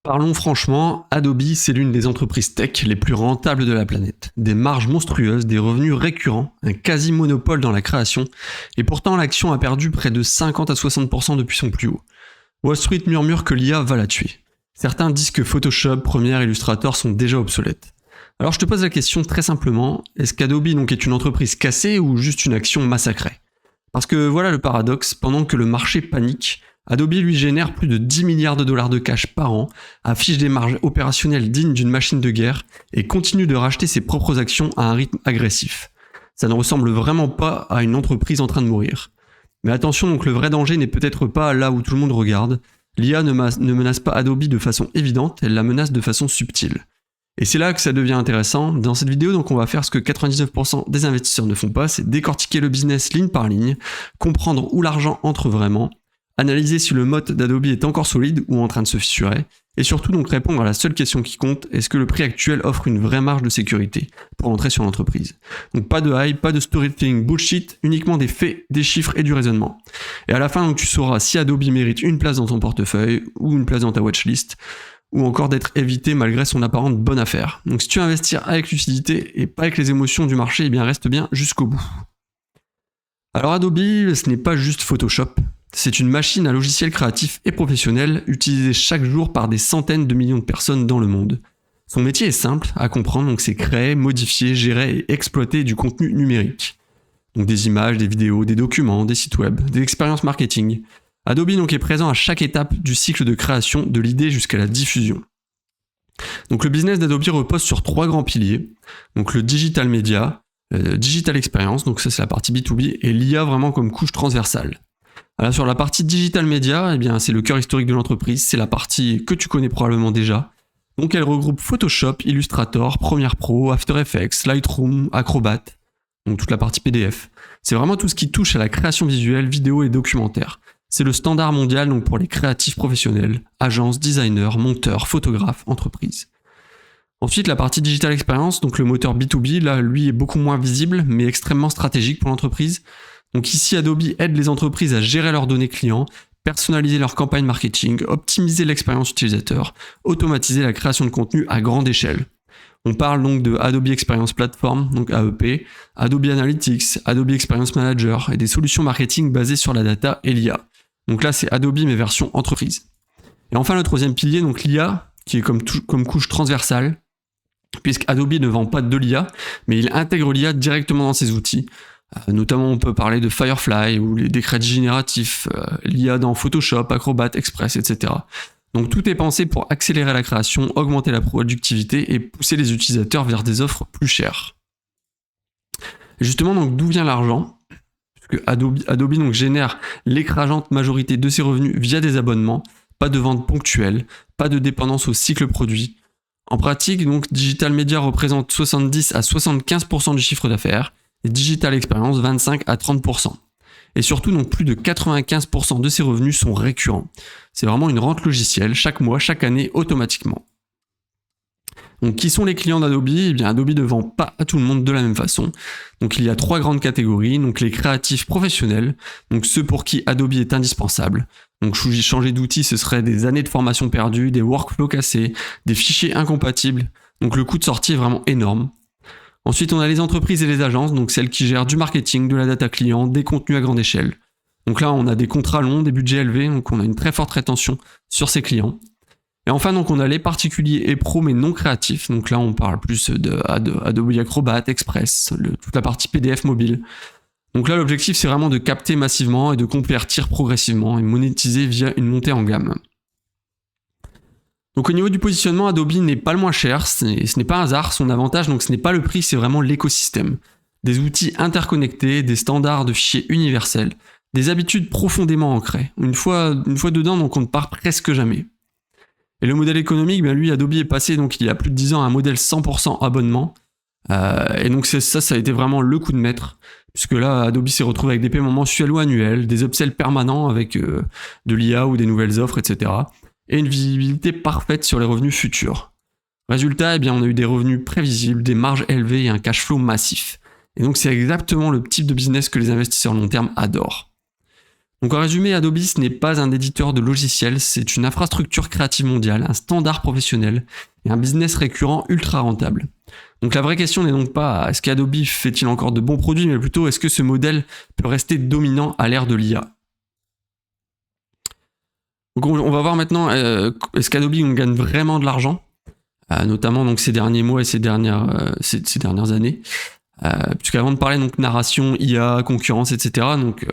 Parlons franchement, Adobe, c'est l'une des entreprises tech les plus rentables de la planète. Des marges monstrueuses, des revenus récurrents, un quasi-monopole dans la création, et pourtant l'action a perdu près de 50 à 60% depuis son plus haut. Wall Street murmure que l'IA va la tuer. Certains disent que Photoshop, Premiere, Illustrator sont déjà obsolètes. Alors je te pose la question très simplement, est-ce qu'Adobe donc est une entreprise cassée ou juste une action massacrée ? Parce que voilà le paradoxe, pendant que le marché panique, Adobe lui génère plus de 10 milliards de dollars de cash par an, affiche des marges opérationnelles dignes d'une machine de guerre et continue de racheter ses propres actions à un rythme agressif. Ça ne ressemble vraiment pas à une entreprise en train de mourir. Mais attention, donc le vrai danger n'est peut-être pas là où tout le monde regarde. L'IA ne menace pas Adobe de façon évidente, elle la menace de façon subtile. Et c'est là que ça devient intéressant. Dans cette vidéo, donc, on va faire ce que 99% des investisseurs ne font pas, c'est décortiquer le business ligne par ligne, comprendre où l'argent entre vraiment, analyser si le moat d'Adobe est encore solide ou en train de se fissurer, et surtout donc répondre à la seule question qui compte, est-ce que le prix actuel offre une vraie marge de sécurité pour entrer sur l'entreprise. Donc pas de hype, pas de storytelling bullshit, uniquement des faits, des chiffres et du raisonnement. Et à la fin donc tu sauras si Adobe mérite une place dans ton portefeuille ou une place dans ta watchlist, ou encore d'être évité malgré son apparente bonne affaire. Donc si tu veux investir avec lucidité et pas avec les émotions du marché, eh bien reste bien jusqu'au bout. Alors Adobe, ce n'est pas juste Photoshop. C'est une machine à logiciels créatifs et professionnels utilisée chaque jour par des centaines de millions de personnes dans le monde. Son métier est simple à comprendre, donc c'est créer, modifier, gérer et exploiter du contenu numérique. Donc des images, des vidéos, des documents, des sites web, des expériences marketing. Adobe donc est présent à chaque étape du cycle de création, de l'idée jusqu'à la diffusion. Donc le business d'Adobe repose sur 3 grands piliers. Donc le digital media, digital experience, donc ça c'est la partie B2B, et l'IA vraiment comme couche transversale. Alors sur la partie digital media, eh bien c'est le cœur historique de l'entreprise, c'est la partie que tu connais probablement déjà. Donc elle regroupe Photoshop, Illustrator, Premiere Pro, After Effects, Lightroom, Acrobat, donc toute la partie PDF. C'est vraiment tout ce qui touche à la création visuelle, vidéo et documentaire. C'est le standard mondial donc pour les créatifs professionnels, agences, designers, monteurs, photographes, entreprises. Ensuite, la partie digital experience, donc le moteur B2B, là lui est beaucoup moins visible mais extrêmement stratégique pour l'entreprise. Donc ici, Adobe aide les entreprises à gérer leurs données clients, personnaliser leur campagne marketing, optimiser l'expérience utilisateur, automatiser la création de contenu à grande échelle. On parle donc de Adobe Experience Platform, donc AEP, Adobe Analytics, Adobe Experience Manager et des solutions marketing basées sur la data et l'IA. Donc là, c'est Adobe mais version entreprise. Et enfin, le troisième pilier, donc l'IA, qui est comme couche transversale, puisque Adobe ne vend pas de l'IA, mais il intègre l'IA directement dans ses outils. Notamment, on peut parler de Firefly ou des crédits génératifs, l'IA dans Photoshop, Acrobat, Express, etc. Donc tout est pensé pour accélérer la création, augmenter la productivité et pousser les utilisateurs vers des offres plus chères. Et justement, donc d'où vient l'argent ? Puisque Adobe donc génère l'écrasante majorité de ses revenus via des abonnements, pas de ventes ponctuelles, pas de dépendance au cycle produit. En pratique, donc Digital Media représente 70 à 75% du chiffre d'affaires, et Digital Experience 25 à 30%. Et surtout, donc plus de 95% de ces revenus sont récurrents. C'est vraiment une rente logicielle, chaque mois, chaque année, automatiquement. Donc qui sont les clients d'Adobe ? Eh bien Adobe ne vend pas à tout le monde de la même façon. Donc il y a 3 grandes catégories, donc les créatifs professionnels, donc ceux pour qui Adobe est indispensable. Donc changer d'outil, ce serait des années de formation perdues, des workflows cassés, des fichiers incompatibles. Donc le coût de sortie est vraiment énorme. Ensuite, on a les entreprises et les agences, donc celles qui gèrent du marketing, de la data client, des contenus à grande échelle. Donc là, on a des contrats longs, des budgets élevés, donc on a une très forte rétention sur ces clients. Et enfin, donc on a les particuliers et pros mais non créatifs. Donc là, on parle plus de Adobe Acrobat, Express, toute la partie PDF mobile. Donc là, l'objectif, c'est vraiment de capter massivement et de convertir progressivement et monétiser via une montée en gamme. Donc au niveau du positionnement, Adobe n'est pas le moins cher, ce n'est pas un hasard, son avantage, donc ce n'est pas le prix, c'est vraiment l'écosystème. Des outils interconnectés, des standards de fichiers universels, des habitudes profondément ancrées. Une fois dedans, donc on ne part presque jamais. Et le modèle économique, bien lui, Adobe est passé donc il y a plus de 10 ans à un modèle 100% abonnement. Et donc ça a été vraiment le coup de maître, puisque là, Adobe s'est retrouvé avec des paiements mensuels ou annuels, des upsells permanents avec de l'IA ou des nouvelles offres, etc. Et une visibilité parfaite sur les revenus futurs. Résultat, eh bien, on a eu des revenus prévisibles, des marges élevées et un cash flow massif. Et donc c'est exactement le type de business que les investisseurs long terme adorent. Donc en résumé, Adobe, ce n'est pas un éditeur de logiciels, c'est une infrastructure créative mondiale, un standard professionnel et un business récurrent ultra rentable. Donc la vraie question n'est donc pas est-ce qu'Adobe fait-il encore de bons produits, mais plutôt est-ce que ce modèle peut rester dominant à l'ère de l'IA. Donc on va voir maintenant est-ce qu'Adobe gagne vraiment de l'argent, notamment donc ces derniers mois et ces dernières années. Puisqu'avant de parler donc narration, IA, concurrence, etc. Donc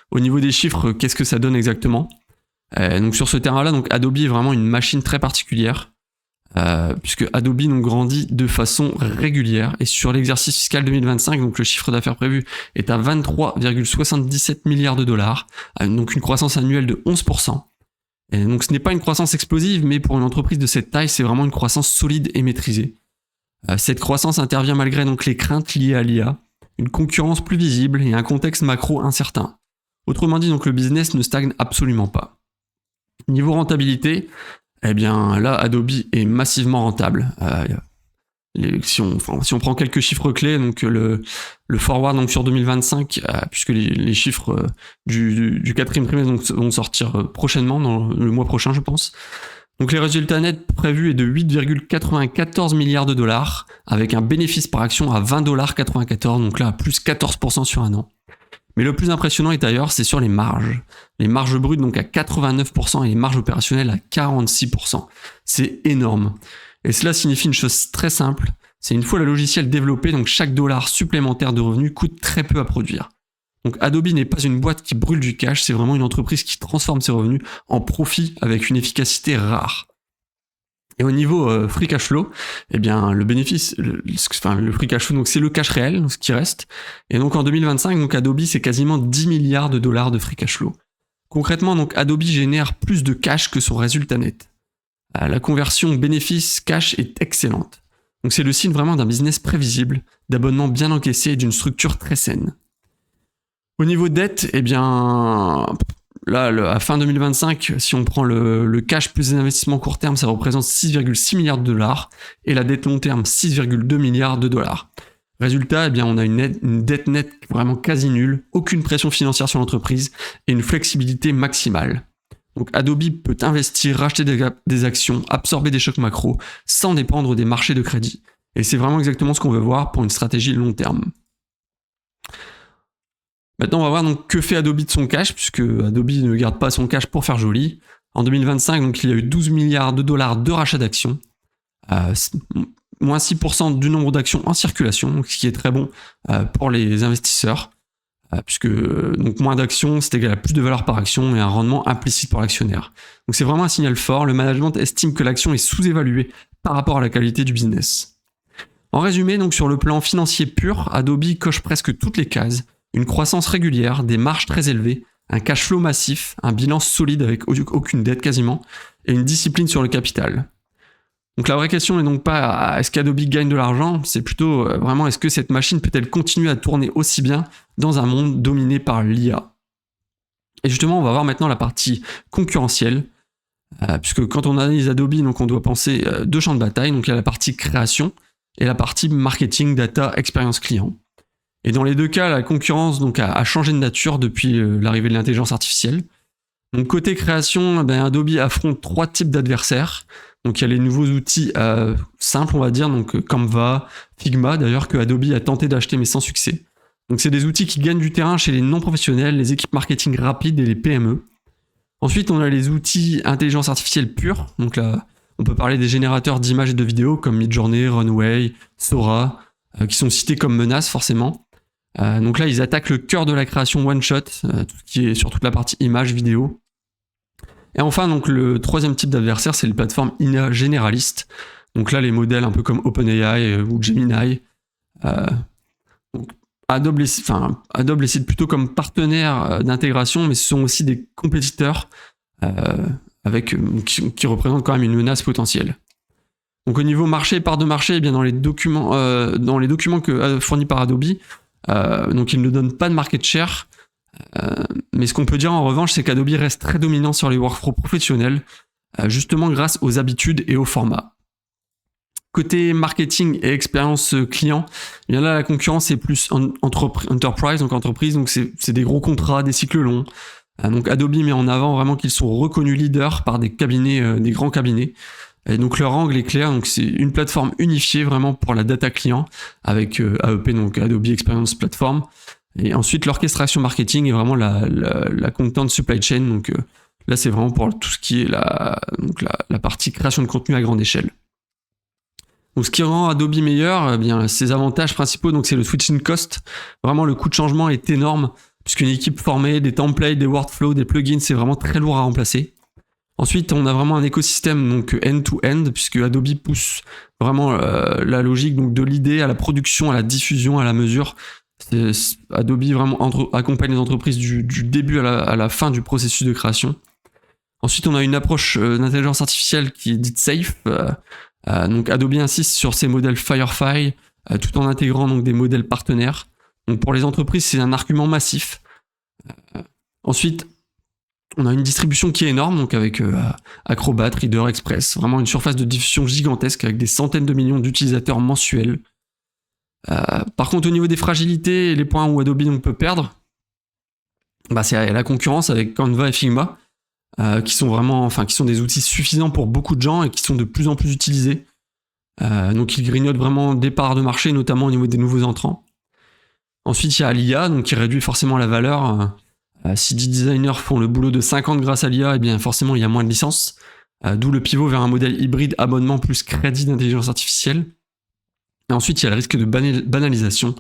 au niveau des chiffres, qu'est-ce que ça donne exactement? Donc sur ce terrain-là, donc Adobe est vraiment une machine très particulière, puisque Adobe donc grandit de façon régulière, et sur l'exercice fiscal 2025, donc le chiffre d'affaires prévu est à 23,77 milliards de dollars, donc une croissance annuelle de 11%. Et donc ce n'est pas une croissance explosive, mais pour une entreprise de cette taille, c'est vraiment une croissance solide et maîtrisée. Cette croissance intervient malgré donc les craintes liées à l'IA, une concurrence plus visible et un contexte macro incertain. Autrement dit, donc le business ne stagne absolument pas. Niveau rentabilité, eh bien là, Adobe est massivement rentable. Si on prend quelques chiffres clés, donc le forward donc sur 2025, puisque les chiffres du quatrième trimestre donc, vont sortir prochainement, dans le mois prochain je pense. Donc les résultats nets prévus est de 8,94 milliards de dollars, avec un bénéfice par action à 20,94$, donc là à plus 14% sur un an. Mais le plus impressionnant est ailleurs, c'est sur les marges. Les marges brutes donc à 89% et les marges opérationnelles à 46%. C'est énorme. Et cela signifie une chose très simple, c'est une fois le logiciel développé, donc chaque dollar supplémentaire de revenus coûte très peu à produire. Donc Adobe n'est pas une boîte qui brûle du cash, c'est vraiment une entreprise qui transforme ses revenus en profit avec une efficacité rare. Et au niveau free cash flow, eh bien le bénéfice, le free cash flow, donc c'est le cash réel, ce qui reste. Et donc en 2025, donc Adobe c'est quasiment 10 milliards de dollars de free cash flow. Concrètement, donc Adobe génère plus de cash que son résultat net. La conversion bénéfice-cash est excellente. Donc c'est le signe vraiment d'un business prévisible, d'abonnements bien encaissés et d'une structure très saine. Au niveau dette, eh bien, là, à fin 2025, si on prend le cash plus les investissements court terme, ça représente 6,6 milliards de dollars, et la dette long terme, 6,2 milliards de dollars. Résultat, eh bien, on a une dette nette vraiment quasi nulle, aucune pression financière sur l'entreprise, et une flexibilité maximale. Donc Adobe peut investir, racheter des actions, absorber des chocs macro, sans dépendre des marchés de crédit. Et c'est vraiment exactement ce qu'on veut voir pour une stratégie long terme. Maintenant, on va voir donc que fait Adobe de son cash, puisque Adobe ne garde pas son cash pour faire joli. En 2025, donc, il y a eu 12 milliards de dollars de rachat d'actions, moins 6% du nombre d'actions en circulation, donc ce qui est très bon pour les investisseurs, puisque donc, moins d'actions, c'est égal à plus de valeur par action et un rendement implicite pour l'actionnaire. Donc c'est vraiment un signal fort, le management estime que l'action est sous-évaluée par rapport à la qualité du business. En résumé, donc sur le plan financier pur, Adobe coche presque toutes les cases. Une croissance régulière, des marges très élevées, un cash flow massif, un bilan solide avec aucune dette quasiment, et une discipline sur le capital. Donc la vraie question n'est donc pas est-ce qu'Adobe gagne de l'argent, c'est plutôt vraiment est-ce que cette machine peut-elle continuer à tourner aussi bien dans un monde dominé par l'IA. Et justement, on va voir maintenant la partie concurrentielle, puisque quand on analyse Adobe, donc on doit penser deux champs de bataille, donc il y a la partie création et la partie marketing, data, expérience client. Et dans les deux cas, la concurrence donc, a changé de nature depuis l'arrivée de l'intelligence artificielle. Donc côté création, Adobe affronte trois types d'adversaires. Donc il y a les nouveaux outils simples, on va dire, donc Canva, Figma, d'ailleurs que Adobe a tenté d'acheter mais sans succès. Donc c'est des outils qui gagnent du terrain chez les non-professionnels, les équipes marketing rapides et les PME. Ensuite, on a les outils intelligence artificielle pure. Donc là, on peut parler des générateurs d'images et de vidéos comme Midjourney, Runway, Sora, qui sont cités comme menaces forcément. Donc là, ils attaquent le cœur de la création one-shot, tout ce qui est sur toute la partie image, vidéo. Et enfin, donc le troisième type d'adversaire, c'est les plateformes IA généralistes. Donc là, les modèles un peu comme OpenAI ou Gemini. Donc Adobe les cite plutôt comme partenaires d'intégration, mais ce sont aussi des compétiteurs qui représentent quand même une menace potentielle. Donc au niveau marché, part de marché, eh bien dans les documents fournis par Adobe, donc ils ne donnent pas de market share, mais ce qu'on peut dire en revanche, c'est qu'Adobe reste très dominant sur les workflows professionnels, justement grâce aux habitudes et aux formats. Côté marketing et expérience client, eh bien là la concurrence est plus enterprise, donc entreprise, donc c'est des gros contrats, des cycles longs, Donc Adobe met en avant vraiment qu'ils sont reconnus leaders par des cabinets, des grands cabinets. Et donc leur angle est clair, donc c'est une plateforme unifiée vraiment pour la data client avec AEP, donc Adobe Experience Platform. Et ensuite l'orchestration marketing est vraiment la content supply chain. Donc là c'est vraiment pour tout ce qui est la partie création de contenu à grande échelle. Donc ce qui rend Adobe meilleur, eh bien ses avantages principaux, donc c'est le switching cost. Vraiment le coût de changement est énorme puisqu'une équipe formée, des templates, des workflows, des plugins, c'est vraiment très lourd à remplacer. Ensuite, on a vraiment un écosystème donc end-to-end, puisque Adobe pousse vraiment la logique donc de l'idée à la production, à la diffusion, à la mesure. Adobe vraiment accompagne les entreprises du début à la fin du processus de création. Ensuite, on a une approche d'intelligence artificielle qui est dite safe. Donc Adobe insiste sur ses modèles Firefly, tout en intégrant donc des modèles partenaires. Donc pour les entreprises, c'est un argument massif. Ensuite, on a une distribution qui est énorme, donc avec Acrobat, Reader, Express, vraiment une surface de diffusion gigantesque avec des centaines de millions d'utilisateurs mensuels. Par contre, au niveau des fragilités et les points où Adobe donc peut perdre, c'est la concurrence avec Canva et Figma, qui sont des outils suffisants pour beaucoup de gens et qui sont de plus en plus utilisés. Donc ils grignotent vraiment des parts de marché, notamment au niveau des nouveaux entrants. Ensuite, il y a l'IA, donc qui réduit forcément la valeur. Si 10 designers font le boulot de 50 grâce à l'IA, eh bien forcément il y a moins de licences, d'où le pivot vers un modèle hybride abonnement plus crédit d'intelligence artificielle. Et ensuite il y a le risque de banalisation,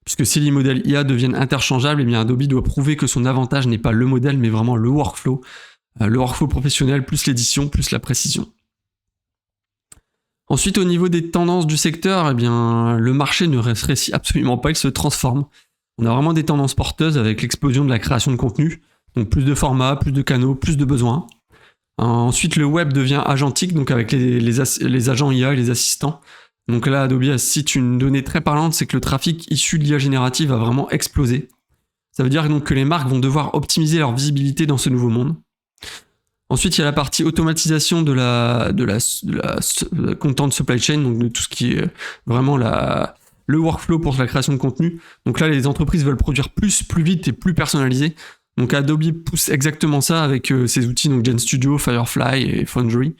puisque si les modèles IA deviennent interchangeables, eh bien Adobe doit prouver que son avantage n'est pas le modèle mais vraiment le workflow professionnel plus l'édition plus la précision. Ensuite, au niveau des tendances du secteur, eh bien le marché ne rétrécit absolument pas, il se transforme. On a vraiment des tendances porteuses avec l'explosion de la création de contenu, donc plus de formats, plus de canaux, plus de besoins. Ensuite, le web devient agentique, donc avec les agents IA et les assistants. Donc là, Adobe cite une donnée très parlante, c'est que le trafic issu de l'IA générative a vraiment explosé. Ça veut dire donc que les marques vont devoir optimiser leur visibilité dans ce nouveau monde. Ensuite, il y a la partie automatisation de la content supply chain, donc de tout ce qui est vraiment le workflow pour la création de contenu. Donc là, les entreprises veulent produire plus vite et plus personnalisé. Donc Adobe pousse exactement ça avec ses outils, donc GenStudio, Firefly et Foundry.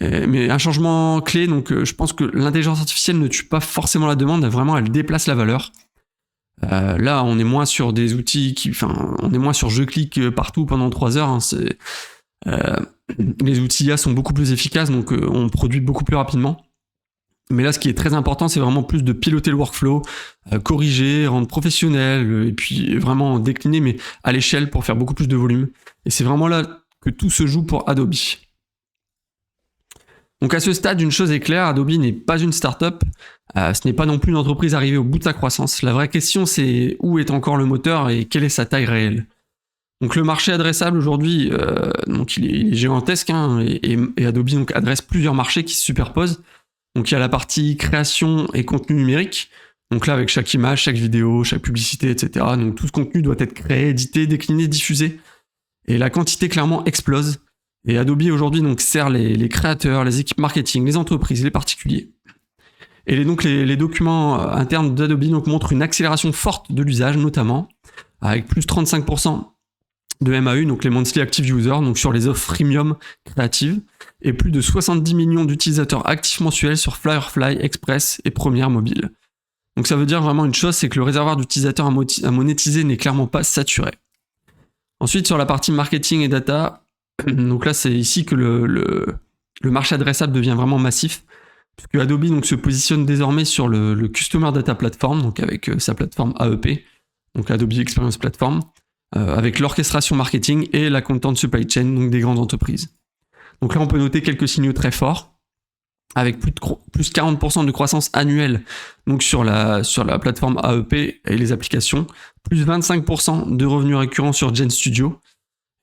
Mais un changement clé, donc je pense que l'intelligence artificielle ne tue pas forcément la demande, vraiment elle déplace la valeur. Là, on est moins sur des outils on est moins sur je clique partout pendant 3 heures. Les outils IA sont beaucoup plus efficaces, donc on produit beaucoup plus rapidement. Mais là, ce qui est très important, c'est vraiment plus de piloter le workflow, corriger, rendre professionnel, et puis vraiment décliner, mais à l'échelle pour faire beaucoup plus de volume. Et c'est vraiment là que tout se joue pour Adobe. Donc à ce stade, une chose est claire, Adobe n'est pas une start-up, ce n'est pas non plus une entreprise arrivée au bout de sa croissance. La vraie question, c'est où est encore le moteur et quelle est sa taille réelle. Donc le marché adressable aujourd'hui, donc il est gigantesque, et Adobe donc adresse plusieurs marchés qui se superposent. Donc il y a la partie création et contenu numérique. Donc là, avec chaque image, chaque vidéo, chaque publicité, etc. Donc tout ce contenu doit être créé, édité, décliné, diffusé. Et la quantité clairement explose. Et Adobe aujourd'hui donc sert les créateurs, les équipes marketing, les entreprises, les particuliers. Et les documents internes d'Adobe donc montrent une accélération forte de l'usage, notamment avec plus 35% de MAU, donc les Monthly Active Users, donc sur les offres freemium créatives, et plus de 70 millions d'utilisateurs actifs mensuels sur Firefly, Express et Premiere Mobile. Donc ça veut dire vraiment une chose, c'est que le réservoir d'utilisateurs à monétiser n'est clairement pas saturé. Ensuite, sur la partie marketing et data, donc là c'est ici que le marché adressable devient vraiment massif, puisque Adobe donc, se positionne désormais sur le Customer Data Platform, donc avec sa plateforme AEP, donc Adobe Experience Platform, avec l'orchestration marketing et la content supply chain, donc des grandes entreprises. Donc là, on peut noter quelques signaux très forts, avec plus 40% de croissance annuelle donc sur la plateforme AEP et les applications, plus 25% de revenus récurrents sur GenStudio,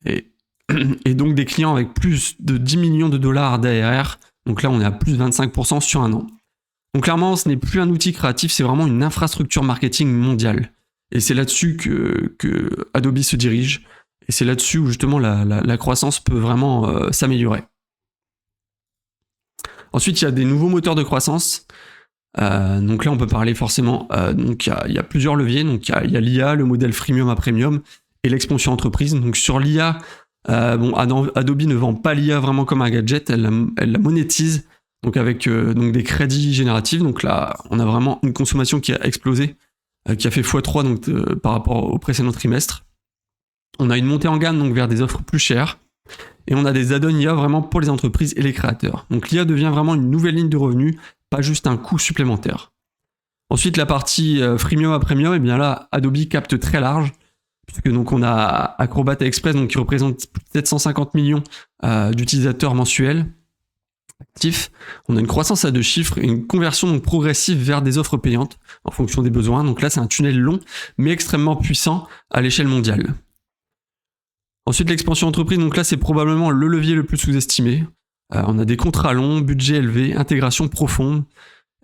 et donc des clients avec plus de 10 millions de dollars d'ARR. Donc là, on est à plus de 25% sur un an. Donc clairement, ce n'est plus un outil créatif, c'est vraiment une infrastructure marketing mondiale. Et c'est là-dessus que Adobe se dirige. Et c'est là-dessus où justement la croissance peut vraiment s'améliorer. Ensuite, il y a des nouveaux moteurs de croissance. Donc là, on peut parler forcément... donc il y a plusieurs leviers. Donc il y a l'IA, le modèle freemium à premium, et l'expansion entreprise. Donc sur l'IA, Adobe ne vend pas l'IA vraiment comme un gadget, elle la monétise, donc avec donc des crédits génératifs. Donc là, on a vraiment une consommation qui a explosé, qui a fait x3 donc, par rapport au précédent trimestre. On a une montée en gamme donc vers des offres plus chères, et on a des add-ons IA vraiment pour les entreprises et les créateurs. Donc l'IA devient vraiment une nouvelle ligne de revenus, pas juste un coût supplémentaire. Ensuite, la partie freemium à premium, et bien là, Adobe capte très large, puisque donc on a Acrobat et Express donc, qui représentent peut-être 150 millions d'utilisateurs mensuels actifs. On a une croissance à 2 chiffres et une conversion donc, progressive vers des offres payantes en fonction des besoins. Donc là, c'est un tunnel long, mais extrêmement puissant à l'échelle mondiale. Ensuite, l'expansion entreprise, donc là, c'est probablement le levier le plus sous-estimé. On a des contrats longs, budget élevé, intégration profonde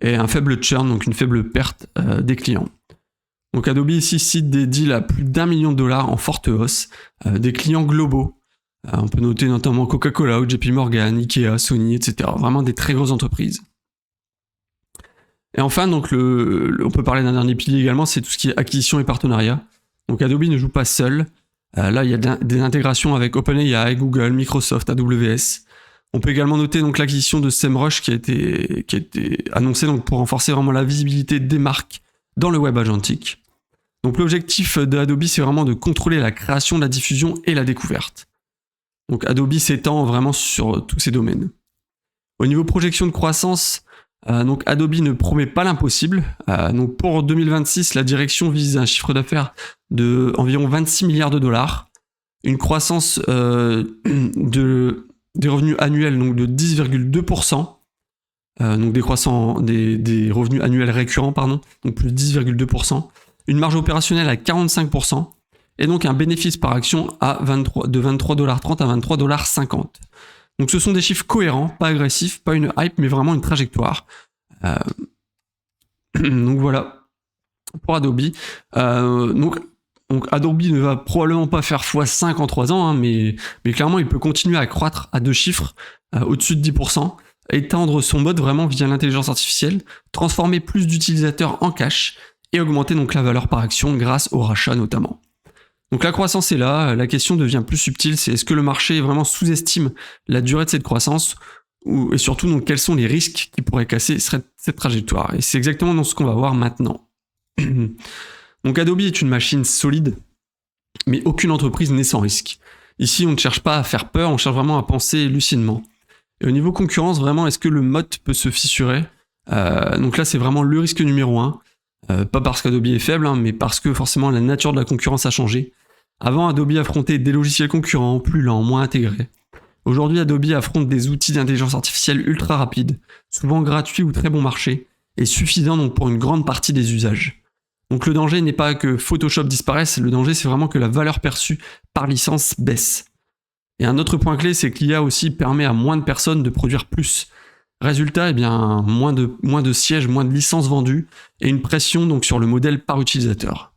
et un faible churn, donc une faible perte des clients. Donc Adobe ici cite des deals à plus d'1 million de dollars en forte hausse, des clients globaux. On peut noter notamment Coca-Cola, JP Morgan, Ikea, Sony, etc. Vraiment des très grosses entreprises. Et enfin, donc on peut parler d'un dernier pilier également, c'est tout ce qui est acquisition et partenariat. Donc Adobe ne joue pas seul. Là, il y a des intégrations avec OpenAI, Google, Microsoft, AWS. On peut également noter donc l'acquisition de SEMrush qui a été annoncée donc pour renforcer vraiment la visibilité des marques dans le web agentique. Donc l'objectif de Adobe, c'est vraiment de contrôler la création, la diffusion et la découverte. Donc Adobe s'étend vraiment sur tous ces domaines. Au niveau projection de croissance, donc Adobe ne promet pas l'impossible. Donc pour 2026, la direction vise un chiffre d'affaires de environ 26 milliards de dollars, une croissance des revenus annuels donc de 10,2%, donc des revenus annuels récurrents, donc plus de 10,2%, une marge opérationnelle à 45%, et donc un bénéfice par action de 23,30$ à 23,50$. Donc ce sont des chiffres cohérents, pas agressifs, pas une hype, mais vraiment une trajectoire. Donc voilà, pour Adobe. Donc Adobe ne va probablement pas faire x5 en 3 ans, mais clairement il peut continuer à croître à 2 chiffres, au-dessus de 10%, étendre son mode vraiment via l'intelligence artificielle, transformer plus d'utilisateurs en cash, et augmenter donc la valeur par action grâce au rachat notamment. Donc la croissance est là, la question devient plus subtile, c'est est-ce que le marché vraiment sous-estime la durée de cette croissance, et surtout donc quels sont les risques qui pourraient casser cette trajectoire. Et c'est exactement dans ce qu'on va voir maintenant. Donc Adobe est une machine solide, mais aucune entreprise n'est sans risque. Ici on ne cherche pas à faire peur, on cherche vraiment à penser lucidement. Et au niveau concurrence, vraiment, est-ce que le moat peut se fissurer ? Donc là c'est vraiment le risque numéro 1. Pas parce qu'Adobe est faible, mais parce que forcément la nature de la concurrence a changé. Avant, Adobe affrontait des logiciels concurrents, plus lents, moins intégrés. Aujourd'hui, Adobe affronte des outils d'intelligence artificielle ultra rapides, souvent gratuits ou très bon marché, et suffisants donc pour une grande partie des usages. Donc le danger n'est pas que Photoshop disparaisse, le danger c'est vraiment que la valeur perçue par licence baisse. Et un autre point clé, c'est que l'IA aussi permet à moins de personnes de produire plus. Résultat, moins de sièges, moins de licences vendues, et une pression donc sur le modèle par utilisateur.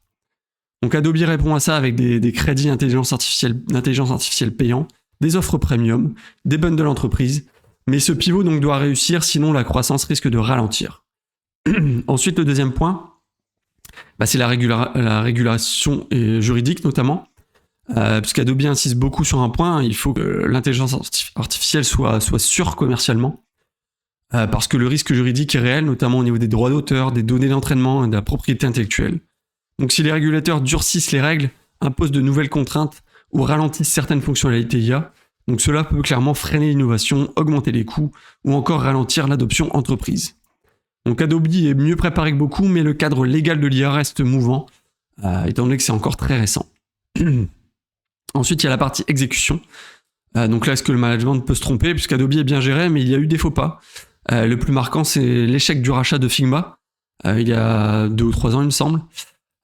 Donc Adobe répond à ça avec des crédits d'intelligence artificielle payants, des offres premium, des bundles d'entreprise, mais ce pivot donc doit réussir, sinon la croissance risque de ralentir. Ensuite, le deuxième point, c'est la régulation juridique notamment, puisqu'Adobe insiste beaucoup sur un point, il faut que l'intelligence artificielle soit sûre commercialement, parce que le risque juridique est réel, notamment au niveau des droits d'auteur, des données d'entraînement et de la propriété intellectuelle. Donc si les régulateurs durcissent les règles, imposent de nouvelles contraintes ou ralentissent certaines fonctionnalités IA, donc cela peut clairement freiner l'innovation, augmenter les coûts ou encore ralentir l'adoption entreprise. Donc Adobe est mieux préparé que beaucoup, mais le cadre légal de l'IA reste mouvant, étant donné que c'est encore très récent. Ensuite, il y a la partie exécution. Donc là, est-ce que le management peut se tromper, puisqu'Adobe est bien géré, mais il y a eu des faux pas. Le plus marquant, c'est l'échec du rachat de Figma, il y a 2 ou 3 ans, il me semble.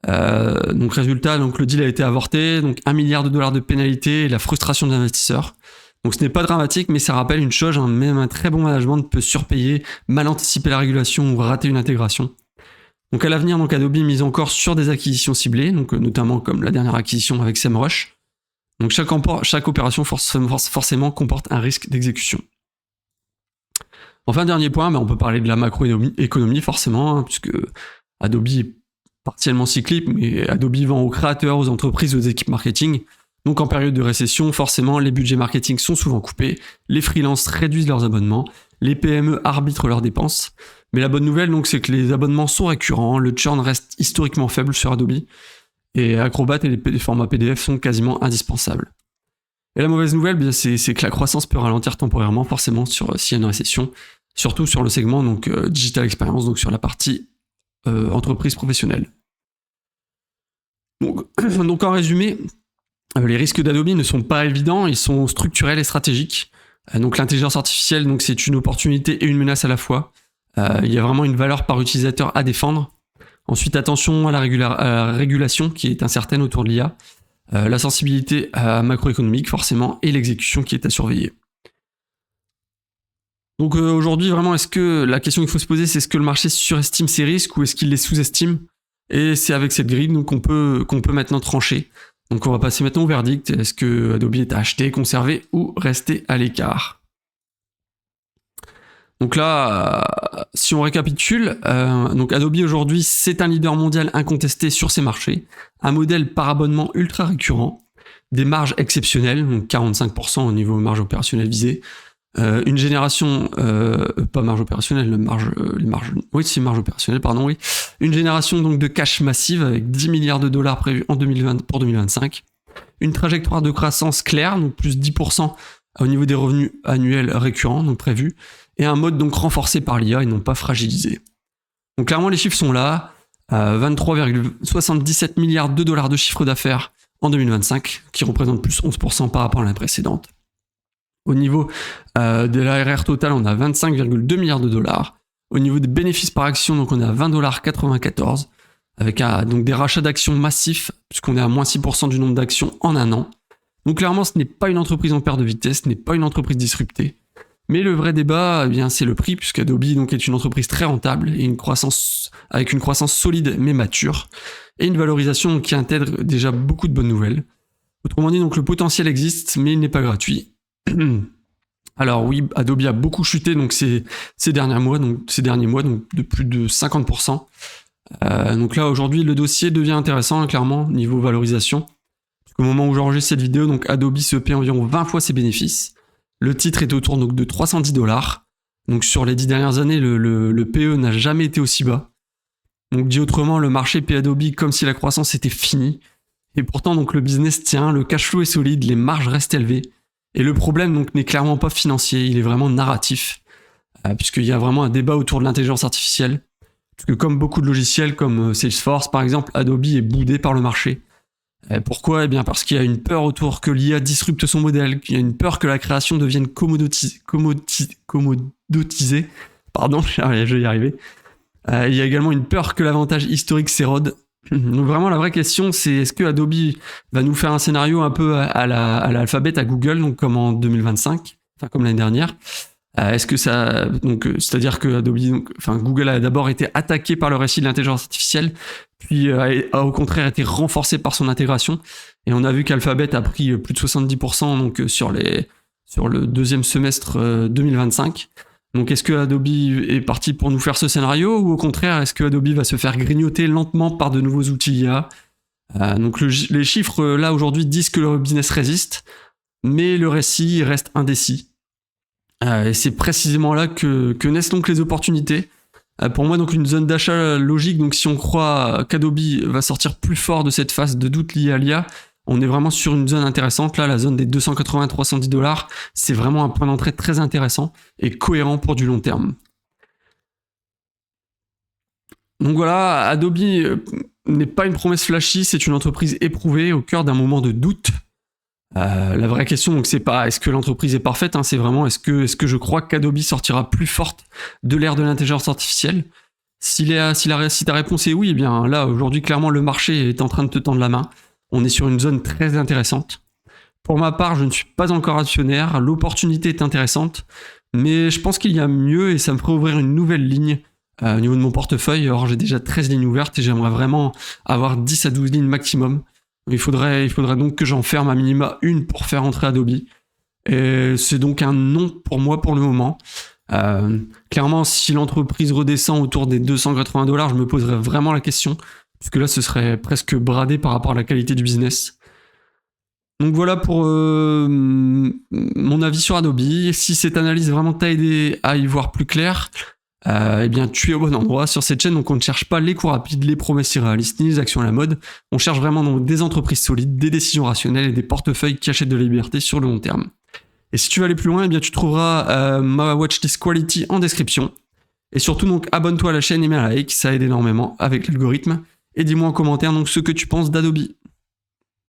Donc résultat, le deal a été avorté, donc 1 milliard de dollars de pénalité et la frustration des investisseurs. Donc ce n'est pas dramatique, mais ça rappelle une chose, même un très bon management peut surpayer, mal anticiper la régulation ou rater une intégration. Donc à l'avenir, Adobe mise encore sur des acquisitions ciblées, donc notamment comme la dernière acquisition avec SEMrush. Donc chaque opération forcément comporte un risque d'exécution. Enfin, dernier point, on peut parler de la macroéconomie forcément, puisque Adobe est partiellement cyclique, mais Adobe vend aux créateurs, aux entreprises, aux équipes marketing. Donc en période de récession, forcément, les budgets marketing sont souvent coupés, les freelances réduisent leurs abonnements, les PME arbitrent leurs dépenses. Mais la bonne nouvelle, donc, c'est que les abonnements sont récurrents, le churn reste historiquement faible sur Adobe, et Acrobat et les formats PDF sont quasiment indispensables. Et la mauvaise nouvelle, bien, c'est que la croissance peut ralentir temporairement, forcément, s'il y a une récession, surtout sur le segment donc, Digital Experience, donc sur la partie entreprise professionnelle. Donc en résumé, les risques d'Adobe ne sont pas évidents, ils sont structurels et stratégiques. Donc l'intelligence artificielle, donc, c'est une opportunité et une menace à la fois. Il y a vraiment une valeur par utilisateur à défendre. Ensuite, attention à la régulation qui est incertaine autour de l'IA, la sensibilité macroéconomique forcément, et l'exécution qui est à surveiller. Donc aujourd'hui, vraiment, est-ce que la question qu'il faut se poser, c'est est-ce que le marché surestime ses risques ou est-ce qu'il les sous-estime? Et c'est avec cette grille donc, qu'on peut maintenant trancher. Donc on va passer maintenant au verdict. Est-ce que Adobe est à acheter, conserver ou rester à l'écart? Donc là, si on récapitule, donc Adobe aujourd'hui, c'est un leader mondial incontesté sur ses marchés, un modèle par abonnement ultra récurrent, des marges exceptionnelles, donc 45% au niveau marge opérationnelle visée, une génération, pas marge opérationnelle, oui c'est marge opérationnelle, pardon, oui, une génération donc de cash massive avec 10 milliards de dollars prévus en 2020 pour 2025, une trajectoire de croissance claire, donc plus 10% au niveau des revenus annuels récurrents, donc prévus, et un mode donc renforcé par l'IA et non pas fragilisé. Donc clairement les chiffres sont là, 23,77 milliards de dollars de chiffre d'affaires en 2025, qui représente plus 11% par rapport à l'année précédente. Au niveau de l'ARR total, on a 25,2 milliards de dollars. Au niveau des bénéfices par action, donc on est à 20,94 $, avec donc des rachats d'actions massifs, puisqu'on est à moins 6% du nombre d'actions en un an. Donc clairement, ce n'est pas une entreprise en perte de vitesse, ce n'est pas une entreprise disruptée. Mais le vrai débat, eh bien, c'est le prix, puisqu'Adobe donc, est une entreprise très rentable et avec une croissance solide mais mature, et une valorisation qui intègre déjà beaucoup de bonnes nouvelles. Autrement dit, donc, le potentiel existe, mais il n'est pas gratuit. Alors oui, Adobe a beaucoup chuté donc, ces derniers mois, donc de plus de 50%. Donc là, aujourd'hui, le dossier devient intéressant, clairement, niveau valorisation. Au moment où j'enregistre cette vidéo, donc Adobe se paie environ 20 fois ses bénéfices. Le titre est autour donc, de 310 $. Donc sur les 10 dernières années, le PE n'a jamais été aussi bas. Donc dit autrement, le marché paie Adobe comme si la croissance était finie. Et pourtant, donc, le business tient, le cash flow est solide, les marges restent élevées. Et le problème donc, n'est clairement pas financier, il est vraiment narratif. Puisqu'il y a vraiment un débat autour de l'intelligence artificielle. Parce que comme beaucoup de logiciels, comme Salesforce par exemple, Adobe est boudé par le marché. Pourquoi ? Eh bien parce qu'il y a une peur autour que l'IA disrupte son modèle, qu'il y a une peur que la création devienne commoditisée. Pardon, je vais y arriver. Il y a également une peur que l'avantage historique s'érode. Donc vraiment la vraie question c'est est-ce que Adobe va nous faire un scénario un peu à l'alphabet à Google, donc comme en 2025, enfin comme l'année dernière. Est-ce que ça, donc c'est-à-dire que Google a d'abord été attaqué par le récit de l'intelligence artificielle, puis a au contraire été renforcé par son intégration, et on a vu qu'Alphabet a pris plus de 70% donc sur le deuxième semestre 2025. Donc est-ce que Adobe est parti pour nous faire ce scénario, ou au contraire est-ce que Adobe va se faire grignoter lentement par de nouveaux outils IA? Donc les chiffres là aujourd'hui disent que le business résiste, mais le récit reste indécis. Et c'est précisément là que naissent donc les opportunités. Pour moi, donc une zone d'achat logique, donc si on croit qu'Adobe va sortir plus fort de cette phase de doute liée à l'IA, on est vraiment sur une zone intéressante. Là, la zone des 280-310 $, c'est vraiment un point d'entrée très intéressant et cohérent pour du long terme. Donc voilà, Adobe n'est pas une promesse flashy, c'est une entreprise éprouvée au cœur d'un moment de doute. La vraie question, donc, c'est pas est-ce que l'entreprise est parfaite, hein, c'est vraiment est-ce que je crois qu'Adobe sortira plus forte de l'ère de l'intelligence artificielle. Si ta réponse est oui, eh bien là aujourd'hui clairement le marché est en train de te tendre la main. On est sur une zone très intéressante. Pour ma part, je ne suis pas encore actionnaire, l'opportunité est intéressante, mais je pense qu'il y a mieux et ça me ferait ouvrir une nouvelle ligne au niveau de mon portefeuille. Alors j'ai déjà 13 lignes ouvertes et j'aimerais vraiment avoir 10 à 12 lignes maximum. Il faudrait donc que j'en ferme à minima une pour faire entrer Adobe. Et c'est donc un non pour moi pour le moment. Clairement, si l'entreprise redescend autour des 280 $, je me poserais vraiment la question. puisque là ce serait presque bradé par rapport à la qualité du business. Donc voilà pour mon avis sur Adobe. Si cette analyse vraiment t'a aidé à y voir plus clair, eh bien tu es au bon endroit sur cette chaîne. Donc on ne cherche pas les coups rapides, les promesses irréalistes, ni les actions à la mode. On cherche vraiment donc des entreprises solides, des décisions rationnelles et des portefeuilles qui achètent de la liberté sur le long terme. Et si tu veux aller plus loin, eh bien tu trouveras ma watchlist quality en description. Et surtout donc abonne-toi à la chaîne et mets un like, ça aide énormément avec l'algorithme. Et dis-moi en commentaire donc ce que tu penses d'Adobe.